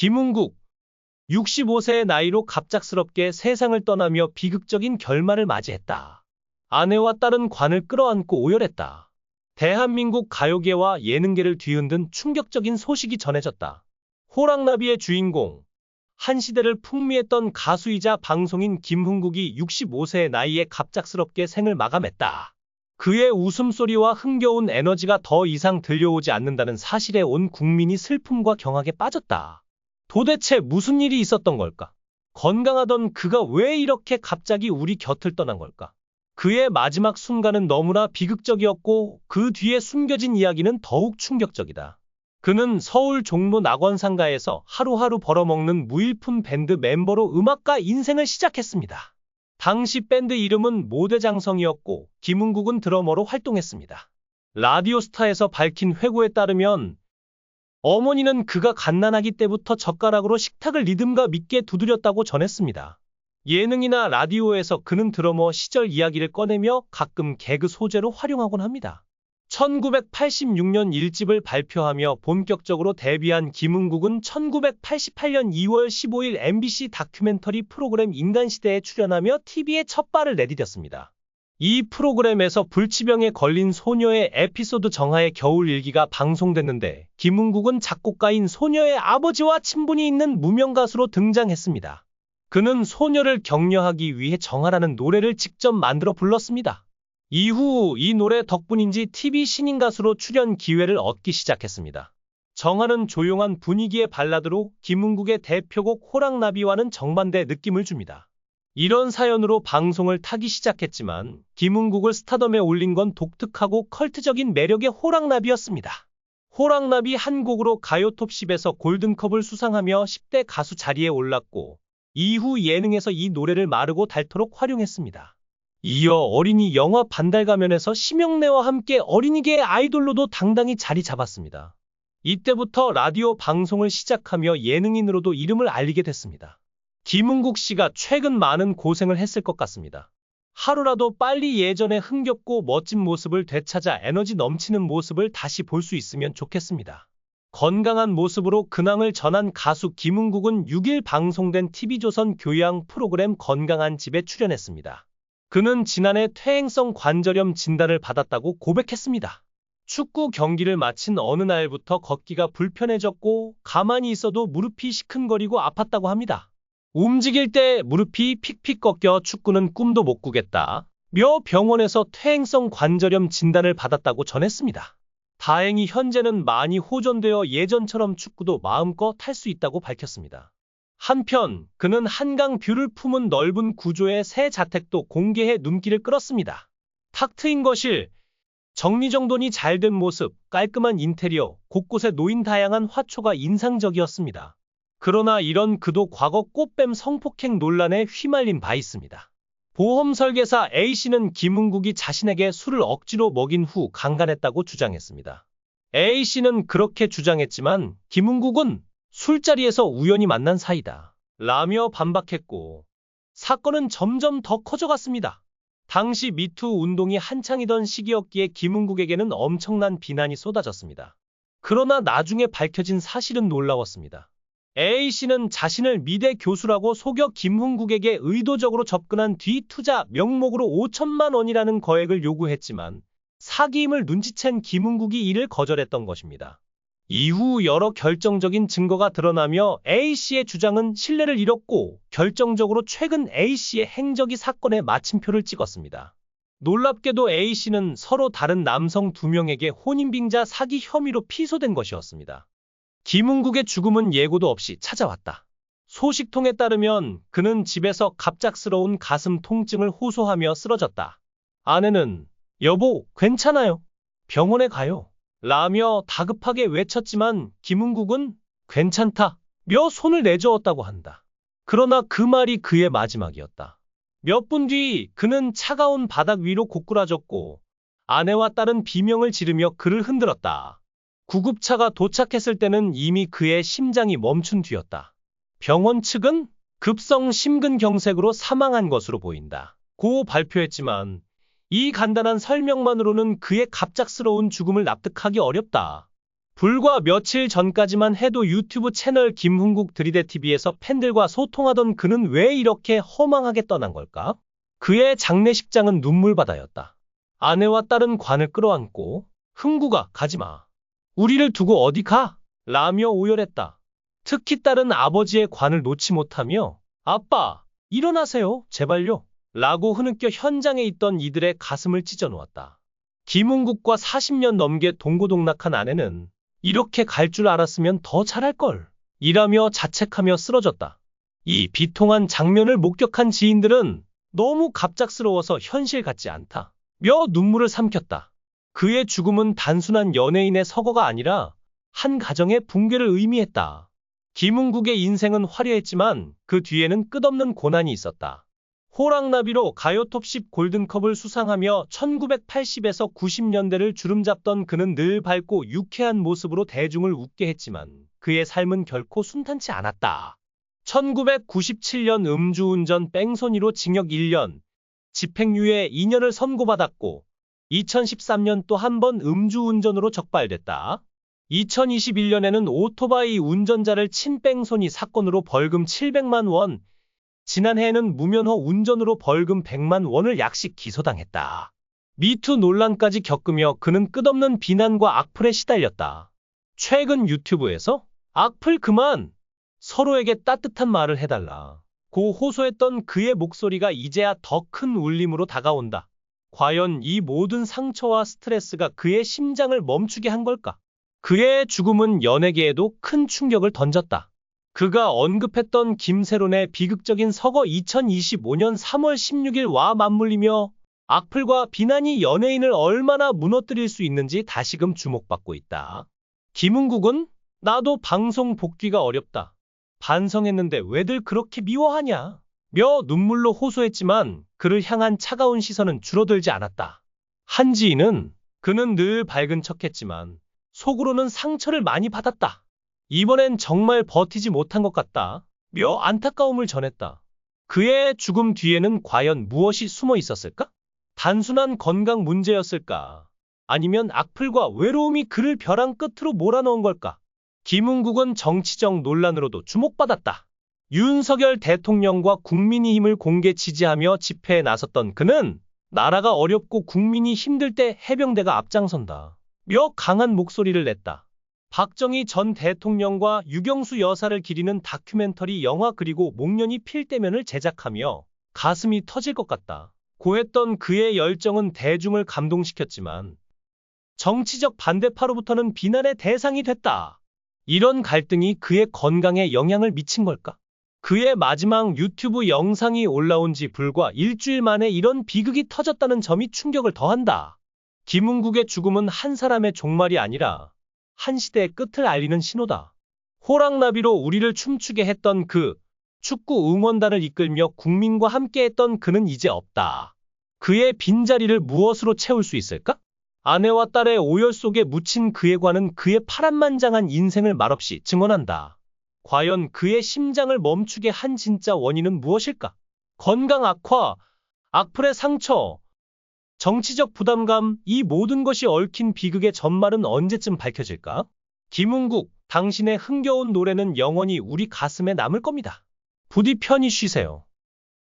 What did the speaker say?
김은국, 65세의 나이로 갑작스럽게 세상을 떠나며 비극적인 결말을 맞이했다. 아내와 딸은 관을 끌어안고 오열했다. 대한민국 가요계와 예능계를 뒤흔든 충격적인 소식이 전해졌다. 호랑나비의 주인공, 한 시대를 풍미했던 가수이자 방송인 김흥국이 65세의 나이에 갑작스럽게 생을 마감했다. 그의 웃음소리와 흥겨운 에너지가 더 이상 들려오지 않는다는 사실에 온 국민이 슬픔과 경악에 빠졌다. 도대체 무슨 일이 있었던 걸까? 건강하던 그가 왜 이렇게 갑자기 우리 곁을 떠난 걸까? 그의 마지막 순간은 너무나 비극적이었고 그 뒤에 숨겨진 이야기는 더욱 충격적이다. 그는 서울 종로 낙원상가에서 하루하루 벌어먹는 무일푼 밴드 멤버로 음악가 인생을 시작했습니다. 당시 밴드 이름은 모대장성이었고 김은국은 드러머로 활동했습니다. 라디오스타에서 밝힌 회고에 따르면 어머니는 그가 갓난아기 때부터 젓가락으로 식탁을 리듬감 있게 두드렸다고 전했습니다. 예능이나 라디오에서 그는 드러머 시절 이야기를 꺼내며 가끔 개그 소재로 활용하곤 합니다. 1986년 1집을 발표하며 본격적으로 데뷔한 김은국은 1988년 2월 15일 MBC 다큐멘터리 프로그램 인간시대에 출연하며 TV에 첫 발을 내디뎠습니다. 이 프로그램에서 불치병에 걸린 소녀의 에피소드 정하의 겨울일기가 방송됐는데 김은국은 작곡가인 소녀의 아버지와 친분이 있는 무명가수로 등장했습니다. 그는 소녀를 격려하기 위해 정하라는 노래를 직접 만들어 불렀습니다. 이후 이 노래 덕분인지 TV 신인 가수로 출연 기회를 얻기 시작했습니다. 정하는 조용한 분위기의 발라드로 김은국의 대표곡 호랑나비와는 정반대 느낌을 줍니다. 이런 사연으로 방송을 타기 시작했지만 김은국을 스타덤에 올린 건 독특하고 컬트적인 매력의 호랑나비였습니다. 호랑나비 한 곡으로 가요톱 10에서 골든컵을 수상하며 10대 가수 자리에 올랐고 이후 예능에서 이 노래를 마르고 닳도록 활용했습니다. 이어 어린이 영화 반달가면에서 심영래와 함께 어린이계의 아이돌로도 당당히 자리 잡았습니다. 이때부터 라디오 방송을 시작하며 예능인으로도 이름을 알리게 됐습니다. 김은국 씨가 최근 많은 고생을 했을 것 같습니다. 하루라도 빨리 예전의 흥겹고 멋진 모습을 되찾아 에너지 넘치는 모습을 다시 볼 수 있으면 좋겠습니다. 건강한 모습으로 근황을 전한 가수 김은국은 6일 방송된 TV조선 교양 프로그램 건강한 집에 출연했습니다. 그는 지난해 퇴행성 관절염 진단을 받았다고 고백했습니다. 축구 경기를 마친 어느 날부터 걷기가 불편해졌고 가만히 있어도 무릎이 시큰거리고 아팠다고 합니다. 움직일 때 무릎이 픽픽 꺾여 축구는 꿈도 못 꾸겠다. 며 병원에서 퇴행성 관절염 진단을 받았다고 전했습니다. 다행히 현재는 많이 호전되어 예전처럼 축구도 마음껏 할 수 있다고 밝혔습니다. 한편 그는 한강 뷰를 품은 넓은 구조의 새 자택도 공개해 눈길을 끌었습니다. 탁 트인 거실, 정리정돈이 잘 된 모습, 깔끔한 인테리어, 곳곳에 놓인 다양한 화초가 인상적이었습니다. 그러나 이런 그도 과거 꽃뱀 성폭행 논란에 휘말린 바 있습니다. 보험 설계사 A씨는 김은국이 자신에게 술을 억지로 먹인 후 강간했다고 주장했습니다. A씨는 그렇게 주장했지만 김은국은 술자리에서 우연히 만난 사이다 라며 반박했고 사건은 점점 더 커져갔습니다. 당시 미투 운동이 한창이던 시기였기에 김은국에게는 엄청난 비난이 쏟아졌습니다. 그러나 나중에 밝혀진 사실은 놀라웠습니다. A씨는 자신을 미대 교수라고 속여 김은국에게 의도적으로 접근한 뒤 투자 명목으로 5천만 원이라는 거액을 요구했지만 사기임을 눈치챈 김은국이 이를 거절했던 것입니다. 이후 여러 결정적인 증거가 드러나며 A씨의 주장은 신뢰를 잃었고 결정적으로 최근 A씨의 행적이 사건에 마침표를 찍었습니다. 놀랍게도 A씨는 서로 다른 남성 2명에게 혼인빙자 사기 혐의로 피소된 것이었습니다. 김은국의 죽음은 예고도 없이 찾아왔다. 소식통에 따르면 그는 집에서 갑작스러운 가슴 통증을 호소하며 쓰러졌다. 아내는 여보 괜찮아요. 병원에 가요. 라며 다급하게 외쳤지만 김은국은 괜찮다 며 손을 내저었다고 한다. 그러나 그 말이 그의 마지막이었다. 몇 분 뒤 그는 차가운 바닥 위로 고꾸라졌고 아내와 딸은 비명을 지르며 그를 흔들었다. 구급차가 도착했을 때는 이미 그의 심장이 멈춘 뒤였다. 병원 측은 급성 심근경색으로 사망한 것으로 보인다 고 발표했지만 이 간단한 설명만으로는 그의 갑작스러운 죽음을 납득하기 어렵다. 불과 며칠 전까지만 해도 유튜브 채널 김흥국 들이대TV에서 팬들과 소통하던 그는 왜 이렇게 허망하게 떠난 걸까? 그의 장례식장은 눈물바다였다. 아내와 딸은 관을 끌어안고 흥국아 가지마. 우리를 두고 어디 가? 라며 오열했다. 특히 딸은 아버지의 관을 놓지 못하며 아빠 일어나세요 제발요 라고 흐느껴 현장에 있던 이들의 가슴을 찢어놓았다. 김흥국과 40년 넘게 동고동락한 아내는 이렇게 갈 줄 알았으면 더 잘할걸 이라며 자책하며 쓰러졌다. 이 비통한 장면을 목격한 지인들은 너무 갑작스러워서 현실 같지 않다 며 눈물을 삼켰다. 그의 죽음은 단순한 연예인의 서거가 아니라 한 가정의 붕괴를 의미했다. 김흥국의 인생은 화려했지만 그 뒤에는 끝없는 고난이 있었다. 호랑나비로 가요톱 10 골든컵을 수상하며 1980에서 90년대를 주름잡던 그는 늘 밝고 유쾌한 모습으로 대중을 웃게 했지만 그의 삶은 결코 순탄치 않았다. 1997년 음주운전 뺑소니로 징역 1년, 집행유예 2년을 선고받았고 2013년 또 한 번 음주운전으로 적발됐다. 2021년에는 오토바이 운전자를 친 뺑소니 사건으로 벌금 700만 원, 지난해에는 무면허 운전으로 벌금 100만 원을 약식 기소당했다. 미투 논란까지 겪으며 그는 끝없는 비난과 악플에 시달렸다. 최근 유튜브에서 악플 그만! 서로에게 따뜻한 말을 해달라. 고 호소했던 그의 목소리가 이제야 더 큰 울림으로 다가온다. 과연 이 모든 상처와 스트레스가 그의 심장을 멈추게 한 걸까? 그의 죽음은 연예계에도 큰 충격을 던졌다. 그가 언급했던 김세론의 비극적인 서거 2025년 3월 16일와 맞물리며 악플과 비난이 연예인을 얼마나 무너뜨릴 수 있는지 다시금 주목받고 있다. 김흥국은 나도 방송 복귀가 어렵다. 반성했는데 왜들 그렇게 미워하냐? 며 눈물로 호소했지만 그를 향한 차가운 시선은 줄어들지 않았다. 한 지인은 그는 늘 밝은 척했지만 속으로는 상처를 많이 받았다. 이번엔 정말 버티지 못한 것 같다. 며 안타까움을 전했다. 그의 죽음 뒤에는 과연 무엇이 숨어 있었을까? 단순한 건강 문제였을까? 아니면 악플과 외로움이 그를 벼랑 끝으로 몰아넣은 걸까? 김흥국은 정치적 논란으로도 주목받았다. 윤석열 대통령과 국민의힘을 공개 지지하며 집회에 나섰던 그는 나라가 어렵고 국민이 힘들 때 해병대가 앞장선다. 며 강한 목소리를 냈다. 박정희 전 대통령과 유경수 여사를 기리는 다큐멘터리 영화 그리고 목련이 필 때면을 제작하며 가슴이 터질 것 같다. 고했던 그의 열정은 대중을 감동시켰지만 정치적 반대파로부터는 비난의 대상이 됐다. 이런 갈등이 그의 건강에 영향을 미친 걸까? 그의 마지막 유튜브 영상이 올라온 지 불과 일주일 만에 이런 비극이 터졌다는 점이 충격을 더한다. 김흥국의 죽음은 한 사람의 종말이 아니라 한 시대의 끝을 알리는 신호다. 호랑나비로 우리를 춤추게 했던 그 축구 응원단을 이끌며 국민과 함께했던 그는 이제 없다. 그의 빈자리를 무엇으로 채울 수 있을까? 아내와 딸의 오열 속에 묻힌 그의 관은 그의 파란만장한 인생을 말없이 증언한다. 과연 그의 심장을 멈추게 한 진짜 원인은 무엇일까? 건강 악화, 악플의 상처, 정치적 부담감, 이 모든 것이 얽힌 비극의 전말은 언제쯤 밝혀질까? 김흥국, 당신의 흥겨운 노래는 영원히 우리 가슴에 남을 겁니다. 부디 편히 쉬세요.